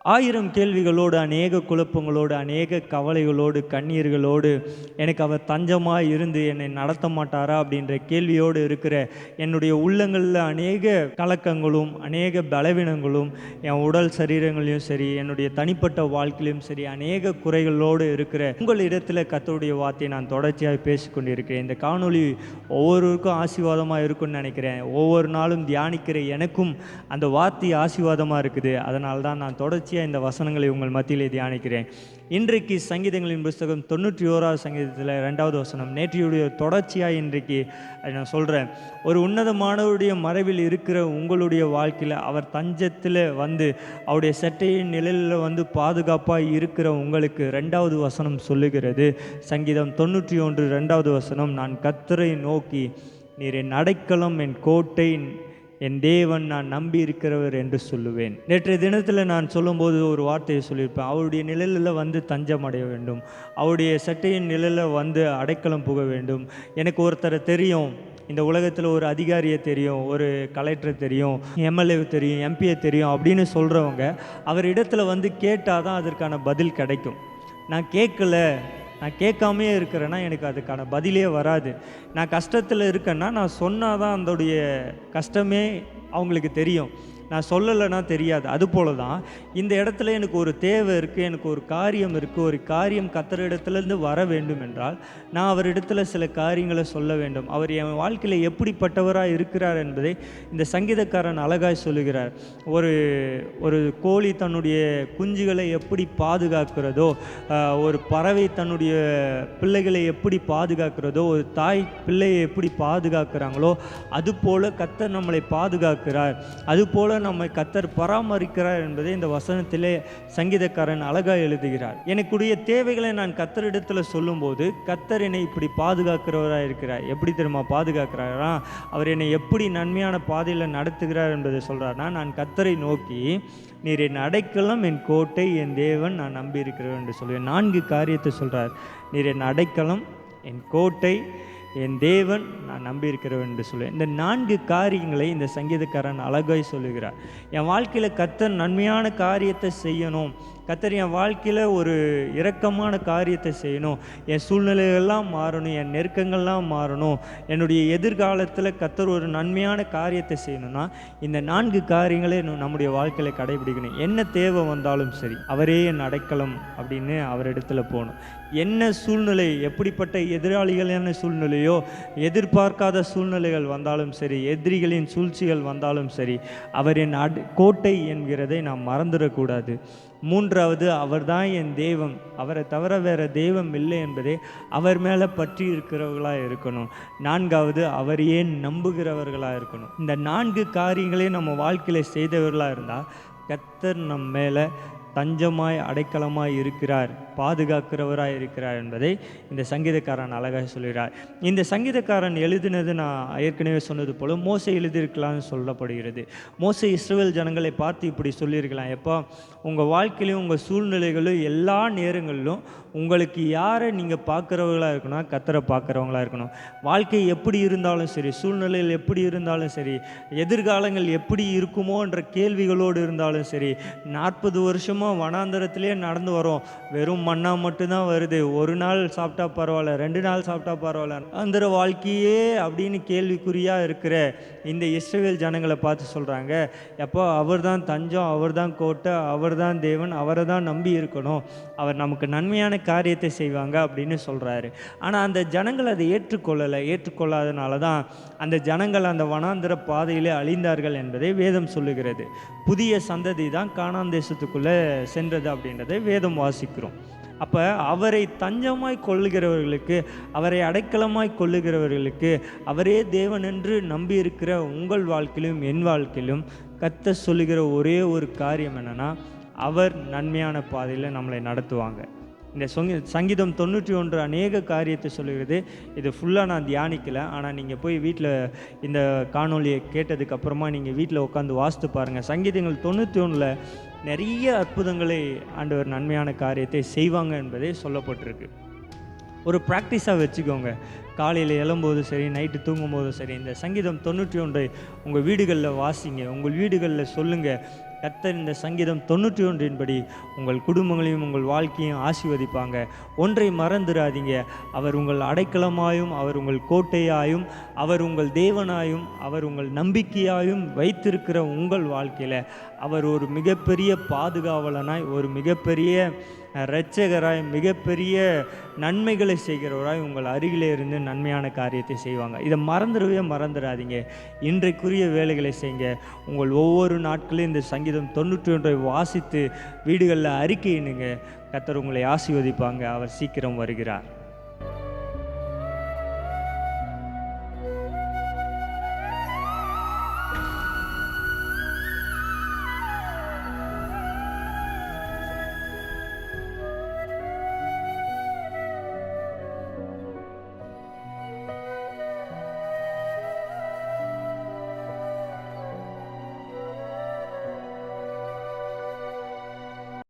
ஆயிரம் கேள்விகளோடு, அநேக குழப்பங்களோடு, அநேக கவலைகளோடு, கண்ணீர்களோடு, எனக்கு அவர் தஞ்சமாக இருந்து என்னை நடத்த மாட்டாரா அப்படின்ற கேள்வியோடு இருக்கிற என்னுடைய உள்ளங்களில் அநேக கலக்கங்களும், அநேக பலவீனங்களும், என் உடல் சரீரங்களையும் சரி, என்னுடைய தனிப்பட்ட வாழ்க்கையிலும் சரி, அநேக குறைகளோடு இருக்கிற உங்களிடத்தில் கர்த்தருடைய வார்த்தையை நான் தொடர்ச்சியாக பேசிக்கொண்டிருக்கிறேன். இந்த காணொளி ஒவ்வொருவருக்கும் ஆசீர்வாதமாக இருக்கும்னு நினைக்கிறேன். ஒவ்வொரு நாளும் தியானிக்கிற எனக்கும் அந்த வார்த்தை ஆசீர்வாதமாக இருக்குது. அதனால தான் நான் தொடர்ச்சியாக இந்த வசனங்களை உங்கள் மத்தியிலே தியானிக்கிறேன். இன்றைக்கு சங்கீதங்களின் புஸ்தகம் 91வது சங்கீதத்தில் 2வது வசனம், நேற்றையுடைய தொடர்ச்சியாக இன்றைக்கு நான் சொல்கிறேன். ஒரு உன்னதமானவருடைய மறைவில் இருக்கிற உங்களுடைய வாழ்க்கையில் அவர் தஞ்சத்தில் வந்து அவருடைய செட்டையின் நிழலில் வந்து பாதுகாப்பாக இருக்கிற உங்களுக்கு 2வது வசனம் சொல்லுகிறது. சங்கீதம் 91 2வது வசனம், நான் கர்த்தரை நோக்கி, நீர் என் அடைக்கலம், என் கோட்டை, என் தேவன், நான் நம்பி இருக்கிறவர் என்று சொல்லுவேன். நேற்றைய தினத்தில் நான் சொல்லும்போது ஒரு வார்த்தையை சொல்லியிருப்பேன். அவருடைய நிழலில் வந்து தஞ்சம் அடைய வேண்டும், அவருடைய சட்டையின் நிழலில் வந்து அடைக்கலம் புக வேண்டும். எனக்கு ஒருத்தரை தெரியும், இந்த உலகத்தில் ஒரு அதிகாரியை தெரியும், ஒரு கலெக்டரை தெரியும், எம்எல்ஏ தெரியும், எம்பியை தெரியும் அப்படின்னு சொல்கிறவங்க அவரிடத்துல வந்து கேட்டால் தான் அதற்கான பதில் கிடைக்கும். நான் கேட்காமே இருக்கிறேன்னா எனக்கு அதுக்கான பதிலே வராது. நான் கஷ்டத்தில் இருக்கேன்னா நான் சொன்னால் தான் அதோடைய கஷ்டமே அவங்களுக்கு தெரியும், நான் சொல்லலைன்னா தெரியாது. அதுபோல தான் இந்த இடத்துல எனக்கு ஒரு தேவை இருக்குது, எனக்கு ஒரு காரியம் இருக்குது. ஒரு காரியம் கர்த்தரிடத்துலேருந்து வர வேண்டும் என்றால் நான் அவரிடத்துல சில காரியங்களை சொல்ல வேண்டும். அவர் என் வாழ்க்கையில் எப்படிப்பட்டவராக இருக்கிறார் என்பதை இந்த சங்கீதக்காரன் அழகாய் சொல்லுகிறார். ஒரு கோழி தன்னுடைய குஞ்சுகளை எப்படி பாதுகாக்கிறதோ, ஒரு பறவை தன்னுடைய பிள்ளைகளை எப்படி பாதுகாக்கிறதோ, ஒரு தாய் பிள்ளையை எப்படி பாதுகாக்கிறாங்களோ அதுபோல் கர்த்தர் நம்மளை பாதுகாக்கிறார், அதுபோல் நம்மை கர்த்தர் பராமரிக்கிறார் என்பதை இந்த வசனத்திலே சங்கீதக்காரன் அழகாக எழுதுகிறார். எனக்குடைய தேவைகளை நான் கர்த்தரிடத்தில் சொல்லும்போது கர்த்தர் என்னை இப்படி பாதுகாக்கிறவராக இருக்கிறார். எப்படி தெரியுமா பாதுகாக்கிறாரா? அவர் என்னை எப்படி நன்மையான பாதையில் நடத்துகிறார் என்பதை சொல்கிறார்னா, நான் கர்த்தரை நோக்கி, நீர் என் அடைக்கலம், என் கோட்டை, என் தேவன், நான் நம்பி இருக்கிறேன் என்று சொல்லுவேன். 4 காரியத்தை சொல்கிறார். நீர் என் அடைக்கலம், என் கோட்டை, என் தேவன், நான் நம்பி இருக்கிறவன் என்று சொல்லுவேன். இந்த 4 காரியங்களை இந்த சங்கீதக்காரன் அழகாய் சொல்லுகிறார். என் வாழ்க்கையில் கர்த்தர் நன்மையான காரியத்தை செய்யணும், கர்த்தர் என் வாழ்க்கையில் ஒரு இரக்கமான காரியத்தை செய்யணும், என் சூழ்நிலைகள்லாம் மாறணும், என் நெருக்கங்கள்லாம் மாறணும், என்னுடைய எதிர்காலத்தில் கர்த்தர் ஒரு நன்மையான காரியத்தை செய்யணும்னா இந்த 4 காரியங்களை நம்முடைய வாழ்க்கையில் கடைபிடிக்கணும். என்ன தேவை வந்தாலும் சரி, அவரே என் அடைக்கலம் அப்படின்னு அவரிடத்துல போகணும். என்ன சூழ்நிலை, எப்படிப்பட்ட எதிராளிகளான சூழ்நிலையோ, எதிர்பார்க்காத சூழ்நிலைகள் வந்தாலும் சரி, எதிரிகளின் சூழ்ச்சிகள் வந்தாலும் சரி, அவர் என் கோட்டை என்கிறதை நாம் மறந்துடக்கூடாது. 3வது, அவர்தான் என் தெய்வம், அவரை தவிர வேறு தெய்வம் இல்லை என்பதை அவர் மேலே பற்றி இருக்கிறவர்களாக இருக்கணும். 4வது, அவரையே நம்புகிறவர்களாக இருக்கணும். இந்த 4 காரியங்களையும் நம்ம வாழ்க்கையில் செய்தவர்களாக இருந்தால் கர்த்தர் நம் மேலே தஞ்சமாய் அடைக்கலமாய் இருக்கிறார், பாதுகாக்கிறவராய் இருக்கிறார் என்பதை இந்த சங்கீதக்காரன் அழகாக சொல்கிறார். இந்த சங்கீதக்காரன் எழுதினது நான் ஏற்கனவே சொன்னது போல மோசே எழுதியிருக்கலாம்னு சொல்லப்படுகிறது. மோசே இஸ்ரவேல் ஜனங்களை பார்த்து இப்படி சொல்லியிருக்கலாம், எப்போ உங்கள் வாழ்க்கையிலும் உங்கள் சூழ்நிலைகளும் எல்லா நேரங்களிலும் உங்களுக்கு யாரை நீங்கள் பார்க்குறவங்களாக இருக்கணும், கர்த்தரை பார்க்குறவங்களாக இருக்கணும். வாழ்க்கை எப்படி இருந்தாலும் சரி, சூழ்நிலைகள் எப்படி இருந்தாலும் சரி, எதிர்காலங்கள் எப்படி இருக்குமோன்ற கேள்விகளோடு இருந்தாலும் சரி, 40 வருஷமாக வனாந்தரத்திலே நடந்து வரோம், வெறும் மண்ணா மட்டும்தான் வருது, ஒரு நாள் சாப்பிட்டா பரவாயில்ல, 2 நாள் சாப்பிட்டா பரவாயில்ல, அந்த வாழ்க்கையே அப்படின்னு கேள்விக்குறியாக இருக்கிற இந்த இஸ்ரவேல் ஜனங்களை பார்த்து சொல்கிறாங்க, எப்போ அவர் தான் தஞ்சம், அவர் தான் கோட்டை, அவர் தான் தேவன், அவரை தான் நம்பி இருக்கணும், அவர் நமக்கு நன்மையான காரியத்தை செய்வாங்க அப்படின்னு சொல்கிறாரு. ஆனால் அந்த ஜனங்கள் அதை ஏற்றுக்கொள்ளாதனால தான் அந்த ஜனங்கள் அந்த வனாந்தர பாதையிலே அழிந்தார்கள் என்பதை வேதம் சொல்லுகிறது. புதிய சந்ததி தான் கானான் தேசத்துக்குள்ளே சென்றது அப்படின்றதை வேதம் வாசிக்கிறோம். அப்போ அவரை தஞ்சமாய் கொள்ளுகிறவர்களுக்கு, அவரை அடைக்கலமாய் கொள்ளுகிறவர்களுக்கு, அவரே தேவன் என்று நம்பி இருக்கிற உங்கள் வாழ்க்கையிலும் என் வாழ்க்கையிலும் கர்த்தர் சொல்லுகிற ஒரே ஒரு காரியம் என்னென்னா, அவர் நன்மையான பாதையில் நம்மளை நடத்துவாங்க. இந்த சங்கீதம் 91 அநேக காரியத்தை சொல்லுகிறது. இது ஃபுல்லாக நான் தியானிக்கலை, ஆனால் நீங்கள் போய் வீட்டில் இந்த காணொலியை கேட்டதுக்கப்புறமா நீங்கள் வீட்டில் உட்காந்து வாசித்து பாருங்கள். சங்கீதங்கள் 91 நிறைய அற்புதங்களை ஆண்டவர் நன்மையான காரியத்தை செய்வாங்க என்பதே சொல்லப்பட்டிருக்கு. ஒரு ப்ராக்டிஸாக வச்சுக்கோங்க. காலையில் எழும்போது சரி, நைட்டு தூங்கும்போதும் சரி, இந்த சங்கீதம் 91 உங்கள் வீடுகளில் வாசிங்க, உங்கள் வீடுகளில் சொல்லுங்கள். கர்த்தர் இந்த சங்கீதம் 91 படி உங்கள் குடும்பங்களையும் உங்கள் வாழ்க்கையும் ஆசீர்வதிப்பாங்க. ஒன்றை மறந்துடாதீங்க, அவர் உங்கள் அடைக்கலமாயும், அவர் உங்கள் கோட்டையாயும், அவர் உங்கள் தேவனாயும், அவர் உங்கள் நம்பிக்கையாயும் வைத்திருக்கிற உங்கள் வாழ்க்கையில் அவர் ஒரு மிகப்பெரிய பாதுகாவலனாய், ஒரு மிகப்பெரிய இரட்சகராய், மிகப்பெரிய நன்மைகளை செய்கிறவராய் உங்கள் அருகிலே இருந்து நன்மையான காரியத்தை செய்வாங்க. இதை மறந்துடாதீங்க. இன்றைக்குரிய வேலைகளை செய்யுங்க. உங்கள் ஒவ்வொரு நாட்களையும் இந்த சங்கீதம் 91 வாசித்து வீடுகளில் அறிக்கையிடுங்க. கர்த்தர் உங்களை ஆசீர்வதிப்பாங்க. அவர் சீக்கிரம் வருகிறார்.